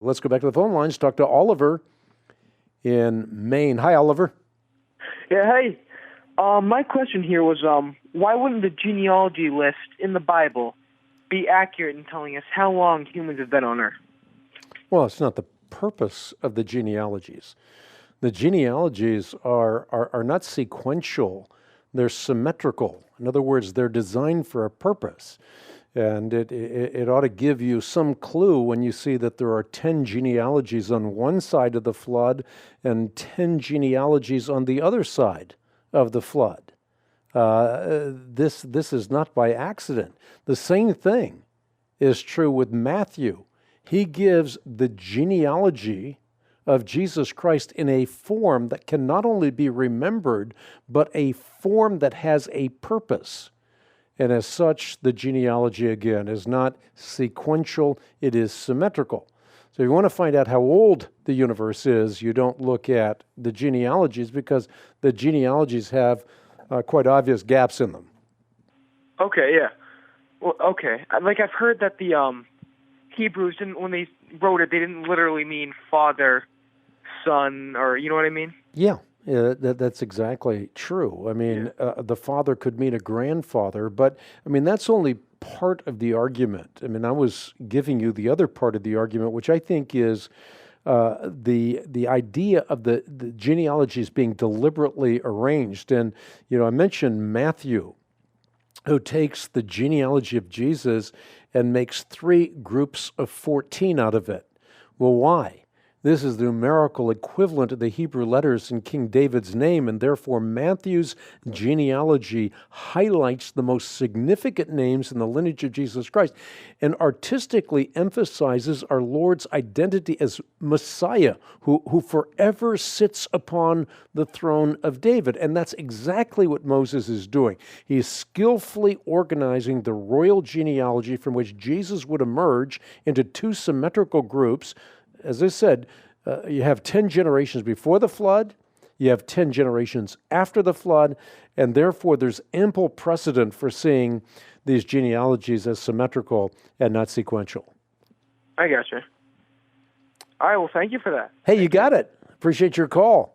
Let's go back to the phone lines, talk to Oliver in Maine. Hi, Oliver. Yeah, hey. My question here was, why wouldn't the genealogy list in the Bible be accurate in telling us how long humans have been on Earth? Well, it's not the purpose of the genealogies. The genealogies are not sequential. They're symmetrical. In other words, they're designed for a purpose. And it ought to give you some clue when you see that there are 10 genealogies on one side of the flood and 10 genealogies on the other side of the flood. This is not by accident. The same thing is true with Matthew. He gives the genealogy of Jesus Christ in a form that can not only be remembered, but a form that has a purpose. And as such, the genealogy, again, is not sequential, it is symmetrical. So if you want to find out how old the universe is, you don't look at the genealogies because the genealogies have quite obvious gaps in them. Okay, yeah. Well, okay. Like, I've heard that the Hebrews didn't, when they wrote it, they didn't literally mean father, son, or, you know what I mean? Yeah. That's exactly true. I mean, the father could mean a grandfather, but I mean, that's only part of the argument. I mean, I was giving you the other part of the argument, which I think is the idea of the genealogies being deliberately arranged. And, I mentioned Matthew, who takes the genealogy of Jesus and makes 3 groups of 14 out of it. Well, why? This is the numerical equivalent of the Hebrew letters in King David's name, and therefore Matthew's genealogy highlights the most significant names in the lineage of Jesus Christ and artistically emphasizes our Lord's identity as Messiah, who forever sits upon the throne of David. And that's exactly what Moses is doing. He is skillfully organizing the royal genealogy from which Jesus would emerge into 2 symmetrical groups. As I said, you have 10 generations before the flood, you have 10 generations after the flood, and therefore there's ample precedent for seeing these genealogies as symmetrical and not sequential. I gotcha. All right, well, thank you for that. Hey, you got it. Appreciate your call.